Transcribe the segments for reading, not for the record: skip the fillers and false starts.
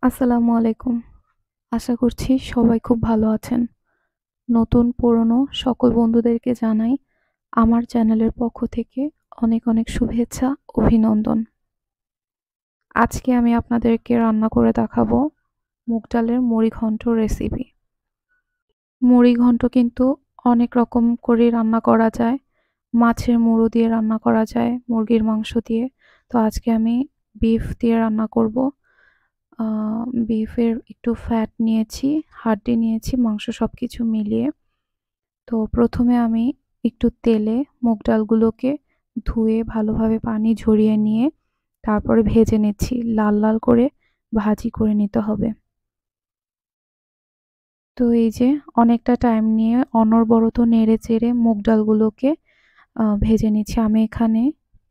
আসসালামু আলাইকুম। আশা করছি সবাই খুব ভালো আছেন। নতুন পুরনো সকল বন্ধুদেরকে জানাই আমার চ্যানেলের পক্ষ থেকে অনেক অনেক শুভেচ্ছা, অভিনন্দন। আজকে আমি আপনাদেরকে রান্না করে দেখাবো মুগ ডালের মুড়িঘন্ট রেসিপি। মুড়িঘন্ট কিন্তু অনেক রকম করে রান্না করা যায়। মাছের মুড়ো দিয়ে রান্না করা যায়, মুরগির মাংস দিয়ে। তো আজকে আমি বিফ দিয়ে রান্না করব। আ বিফের একটু ফ্যাট নিয়েছি, হাড্ডি নিয়েছি, মাংস সবকিছু মিলিয়ে। তো ১ম এ আমি একটু তেলে মুগ ডালগুলোকে ধুয়ে ভালোভাবে পানি ঝরিয়ে নিয়ে তারপরে ভেজে নিচ্ছি। লাল, লাল করে ভাজি করে নিতে হবে। তো এই যে অনেকটা টাইম নিয়ে অনবরত নেড়ে-চেড়ে মুগ ডালগুলোকে ভেজে নিচ্ছি। আমি এখানে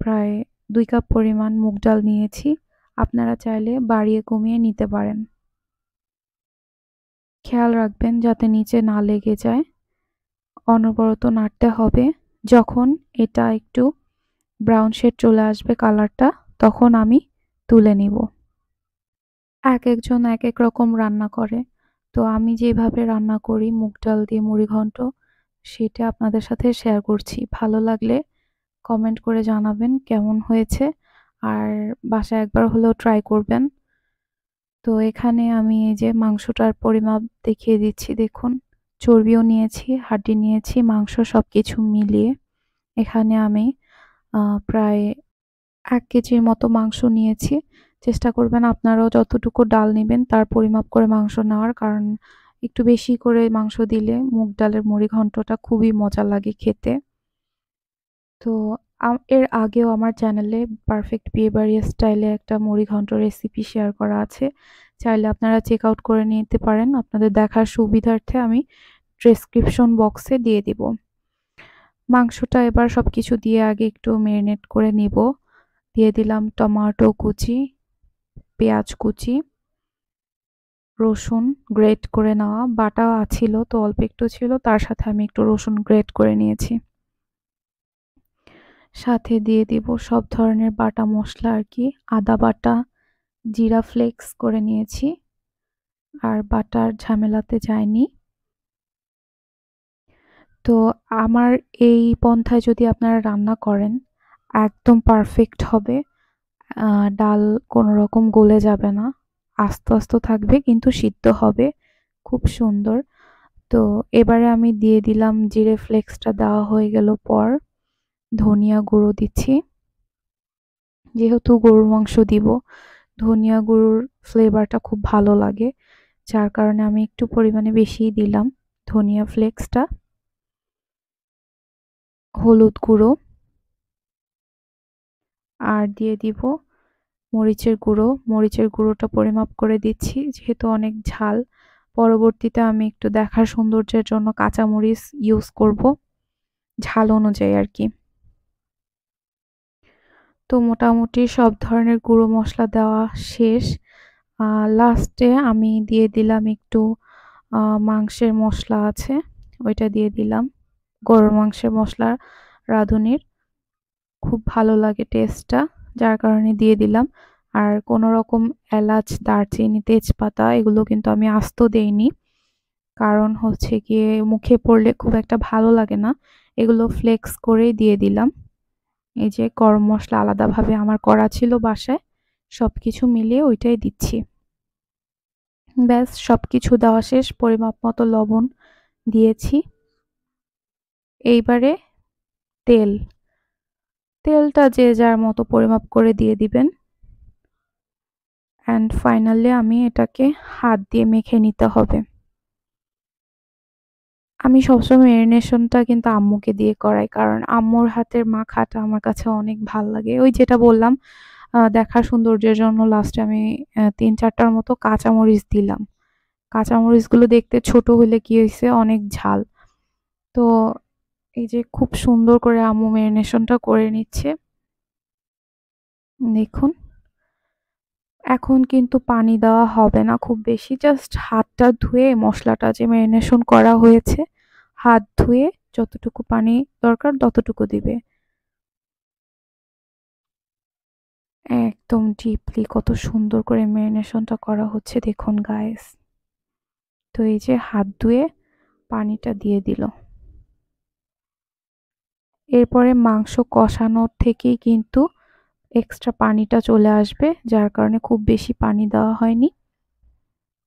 প্রায় ২ কাপ পরিমাণ মুগ ডাল নিয়েছি। আপনারা চাইলে বাড়িয়ে কমিয়ে নিতে পারেন। খেয়াল রাখবেন যাতে নিচে না লেগে যায়। অনবরত নাড়তে হবে। যখন এটা একটু ব্রাউন শেড চলে আসবে কালারটা, তখন আমি তুলে নিব। একেকজন একেক রকম রান্না করে। তো আমি যেভাবে রান্না করি মুগ ডাল দিয়ে মুড়িঘন্ট, সেটা আপনাদের সাথে শেয়ার করছি। ভালো লাগলে কমেন্ট করে জানাবেন কেমন হয়েছে। আর বাসায় একবার হলেও ট্রাই করবেন। তো এখানে আমি এই যে মাংসটার পরিমাপ দেখিয়ে দিচ্ছি দেখুন। চর্বিও নিয়েছি, হাড্ডি নিয়েছি, মাংস সবকিছু মিলিয়ে এখানে আমি প্রায় ১ কেজির মতো মাংস নিয়েছি। চেষ্টা করবেন আপনারাও যতটুকু ডাল নিবেন তার পরিমাপ করে মাংস নেওয়ার। কারণ একটু বেশি করে মাংস দিলে মুগ ডালের মুড়িঘন্টটা খুবই মজা লাগে খেতে। তো এর আগেও আমার চ্যানেলে পারফেক্ট বিয়েবাড়ি স্টাইলে একটা মুড়িঘন্ট রেসিপি শেয়ার করা আছে। চাইলে আপনারা চেক আউট করে নিতে পারেন। আপনাদের দেখার সুবিধার্থে আমি ডেসক্রিপশন বক্সে দিয়ে দিব। মাংসটা এবার সবকিছু দিয়ে আগে একটু মেরিনেট করে নিব। দিয়ে দিলাম টমেটো কুচি, পেঁয়াজ কুচি, রসুন গ্রেট করে নেওয়া, বাটা ছিল তো অল্প একটু ছিল, তার সাথে আমি একটু রসুন গ্রেট করে নিয়েছি। সাথে দিয়ে দিব সব ধরনের বাটা মসলা আরকি, আদা বাটা, জিরা ফ্লেক্স করে নিয়েছি। আর বাটার ঝামেলাতে যাইনি। তো আমার এই পন্থায় যদি আপনারা রান্না করেন, একদম পারফেক্ট হবে। ডাল কোনরকম গলে যাবে না। আস্ত, আস্ত থাকবে কিন্তু সিদ্ধ হবে খুব সুন্দর। তো এবারে আমি দিয়ে দিলাম জিরে ফ্লেক্সটা দেওয়া হয়ে গেল পর ধনিয়া গুঁড়ো দিচ্ছি। যেহেতু গরুর মাংস দিব, ধনিয়া গুঁড়োর ফ্লেভারটা খুব ভালো লাগে। যার কারণে আমি একটু পরিমাণে বেশিই দিলাম ধনিয়া ফ্লেক্সটা। হলুদ গুঁড়ো আর দিয়ে দিব মরিচের গুঁড়ো। মরিচের গুঁড়োটা পরিমাপ করে দিচ্ছি যেহেতু অনেক ঝাল। পরবর্তীতে আমি একটু দেখার সৌন্দর্যের জন্য কাঁচামরিচ ইউজ করব, ঝাল অনুযায়ী আরকি। তো মোটামুটি সব ধরনের গুঁড়ো মসলা দেওয়া শেষ। লাস্টে আমি দিয়ে দিলাম একটু মাংসের মসলা আছে, ওইটা দিয়ে দিলাম। গরুর মাংসের মসলা রাঁধুনির। খুব ভালো লাগে টেস্টটা, যার কারণে দিয়ে দিলাম। আর কোনো রকম এলাচ, দারচিনি, তেজপাতা এগুলো কিন্তু আমি আস্ত দেইনি। কারণ হচ্ছে গিয়ে মুখে পড়লে খুব একটা ভালো লাগে না। এগুলো ফ্লেক্স করেই দিয়ে দিলাম। এই যে গরম মসলা আলাদাভাবে আমার করা ছিল বাসায়। সবকিছু মিলিয়ে ওইটাই দিচ্ছি। ব্যাস সবকিছু দেওয়া শেষ। পরিমাপ মতো লবণ দিয়েছি। এইবারে তেল। তেলটা যে যার মতো পরিমাপ করে দিয়ে দিবেন। অ্যান্ড ফাইনালি আমি এটাকে হাত দিয়ে মেখে নিতে হবে। আমি সবসময় মেরিনেশনটা কিন্তু আম্মুকে দিয়ে করাই। কারণ আম্মুর হাতের মাখাটা আমার কাছে অনেক ভাল লাগে। ওই যেটা বললাম দেখার সৌন্দর্যের জন্য লাস্টে আমি ৩-৪ টার মতো কাঁচামরিচ দিলাম। কাঁচামরিচগুলো দেখতে ছোট হইলে কি হইছে অনেক ঝাল। তো এই যে খুব সুন্দর করে আম্মু মেরিনেশনটা করে নিচ্ছে। দেখুন। এখন কিন্তু পানি দেওয়া হবে না খুব বেশি। জাস্ট হাতটা ধুয়ে মসলাটা যে মেরিনেশন করা হয়েছে, হাত ধুয়ে যতটুকু পানি দরকার ততটুকু দিবে। একদম ডিপলি কত সুন্দর করে ম্যারিনেশনটা করা হচ্ছে দেখুন গাইস। তো এই যে হাত ধুয়ে পানিটা দিয়ে দিল। এরপরে মাংস কষানোর থেকেই কিন্তু এক্সট্রা পানিটা চলে আসবে, যার কারণে খুব বেশি পানি দেওয়া হয়নি।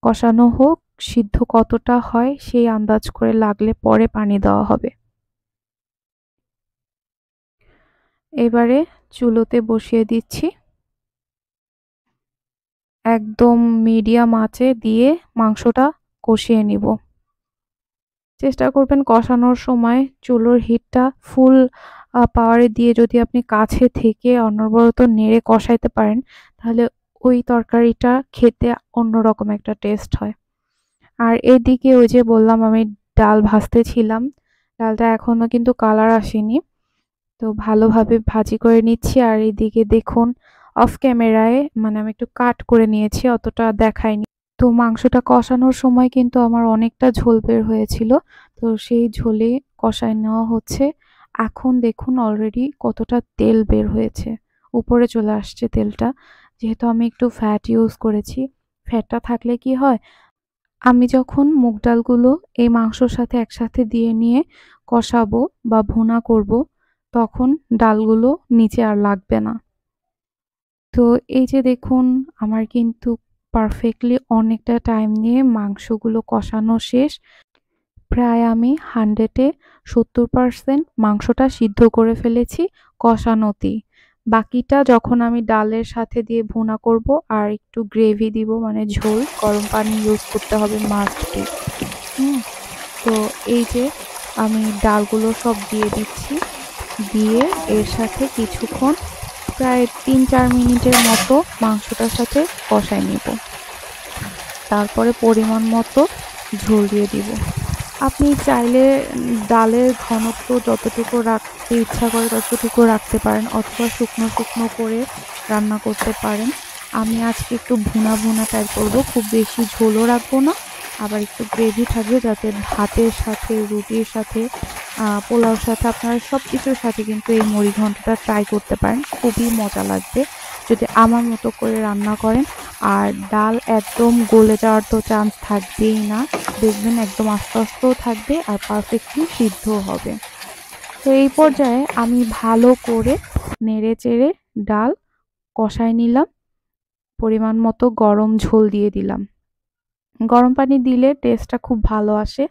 কষানো হোক, সিদ্ধ কতটা হয় সেই আন্দাজ করে লাগলে পরে পানি দেওয়া হবে। এবারে চুলোতে বসিয়ে দিচ্ছি, একদম মিডিয়াম আঁচে দিয়ে মাংসটা কষিয়ে নিব। চেষ্টা করবেন কষানোর সময় চুলোর হিটটা ফুল পাওয়ারে দিয়ে যদি আপনি কাছে থেকে অনবরত নেড়ে কষাইতে পারেন, তাহলে ওই তরকারিটা খেতে অন্যরকম একটা টেস্ট হয়। আর এদিকে ওই যে বললাম আমি ডাল ভাজতেছিলাম, ডালটা এখনো কিন্তু কালার আসেনি। তো ভালোভাবে ভাজি করে নিচ্ছি। আর এদিকে দেখুন অফ ক্যামেরায় মানে আমি একটু কাট করে নিয়েছি, অতটা দেখাইনি। তো মাংসটা কষানোর সময় কিন্তু আমার অনেকটা ঝোল বের হয়েছিল, তো সেই ঝোলে কষায় নেওয়া হচ্ছে। এখন দেখুন অলরেডি কতটা তেল বের হয়েছে, উপরে চলে আসছে তেলটা। যেহেতু আমি একটু ফ্যাট ইউজ করেছি, ফ্যাটটা থাকলে কি হয়, আমি যখন মুগ ডালগুলো এই মাংসর সাথে একসাথে দিয়ে নিয়ে কষাবো বা ভুনা করব, তখন ডালগুলো নিচে আর লাগবে না। তো এই যে দেখুন আমার কিন্তু পারফেক্টলি অনেকটা টাইম নিয়ে মাংসগুলো কষানো শেষ। প্রায় আমি 100-এ 70% মাংসটা সিদ্ধ করে ফেলেছি কষানোতেই। বাকিটা যখন আমি ডালের সাথে দিয়ে ভুনা করব আর একটু গ্রেভি দিব, মানে ঝোল, গরম পানি ইউজ করতে হবে মাস্ট বি। হুম? তো এই যে আমি ডালগুলো সব দিয়ে দিচ্ছি, দিয়ে এর সাথে কিছুক্ষণ প্রায় 3-4 মিনিটের মতো মাংসটার সাথে কষায় নিব। তারপরে পরিমাণ মতো ঝোল দিয়ে দিব। আপনি চাইলে ডালের ঘনত্ব যতটুকু রাখতে ইচ্ছা করে ততটুকু রাখতে পারেন, অথবা শুকনো শুকনো করে রান্না করতে পারেন। আমি আজকে একটু ভুনা ভুনা টাইপ করব, খুব বেশি ঝোলও রাখবো না, আবার একটু গ্রেভি থাকবে, যাতে ভাতের সাথে, রুটির সাথে, পোলাওর সাথে, আপনারা সব কিছুর সাথে কিন্তু এই মুড়ি ঘন্টটা ট্রাই করতে পারেন। খুবই মজা লাগবে যদি আমার মতো করে রান্না করেন। আর ডাল একদম গলে যাওয়ার তো চান্স থাকবেই না, দেখবেন একদম আস্তে আস্তেও থাকবে আর পারফেক্টলি সিদ্ধও হবে। তো এই পর্যায়ে আমি ভালো করে নেড়ে চেড়ে ডাল কষায় নিলাম, পরিমাণ মতো গরম ঝোল দিয়ে দিলাম। গরম পানি দিলে টেস্টটা খুব ভালো আসে,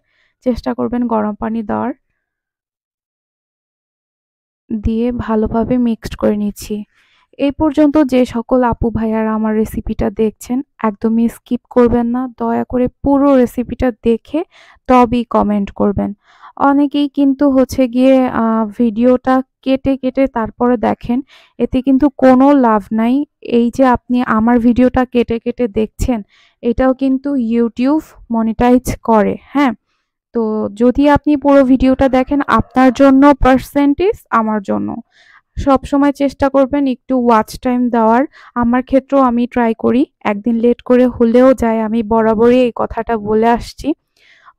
চেষ্টা করবেন গরম পানি দেওয়ার। দিয়ে ভালোভাবে মিক্সড করে নিচ্ছি। এই পর্যন্ত যে সকল আপু ভাইয়ারা আমার রেসিপিটা দেখছেন, একদমই স্কিপ করবেন না, দয়া করে পুরো রেসিপিটা দেখে তবেই কমেন্ট করবেন। অনেকেই কিন্তু হচ্ছে গিয়ে ভিডিওটা কেটে কেটে তারপরে দেখেন, এতে কিন্তু কোনো লাভ নাই। এই যে আপনি আমার ভিডিওটা কেটে কেটে দেখছেন, এটাও কিন্তু ইউটিউব মনিটাইজ করে, হ্যাঁ? তো যদি আপনি পুরো ভিডিওটা দেখেন, আপনার জন্য পার্সেন্টেজ, আমার জন্য। সবসময় চেষ্টা করবেন একটু ওয়াচ টাইম দেওয়ার। আমার ক্ষেত্রেও আমি ট্রাই করি, একদিন লেট করে হলেও যায়, আমি বরাবরই এই কথাটা বলে আসছি।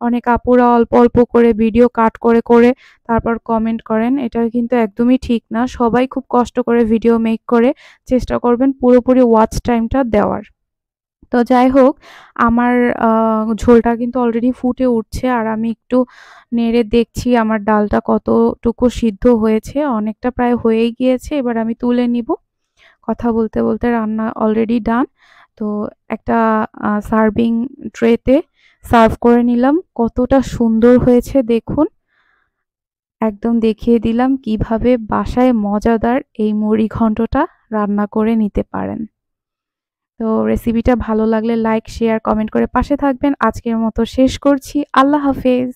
অনেক আপুরা অল্প অল্প করে ভিডিও কাট করে করে তারপর কমেন্ট করেন, এটা কিন্তু একদমই ঠিক না। সবাই খুব কষ্ট করে ভিডিও মেক করে, চেষ্টা করবেন পুরোপুরি ওয়াচ টাইমটা দেওয়ার। তো যাই হোক, আমার ঝোলটা কিন্তু অলরেডি ফুটে উঠছে, আর আমি একটু নেড়ে দেখছি আমার ডালটা কতটুকু সিদ্ধ হয়েছে। অনেকটা প্রায় হয়েই গিয়েছে, এবার আমি তুলে নিব। কথা বলতে বলতে রান্না অলরেডি ডান। তো একটা সার্ভিং ট্রেতে সার্ভ করে নিলাম। কতটা সুন্দর হয়েছে দেখুন। একদম দেখিয়ে দিলাম কিভাবে বাসায় মজাদার এই মুড়ি ঘন্টটা রান্না করে নিতে পারেন। তো রেসিপিটা ভালো লাগলে লাইক, শেয়ার, কমেন্ট করে পাশে থাকবেন। আজকের মতো শেষ করছি। আল্লাহ হাফেজ।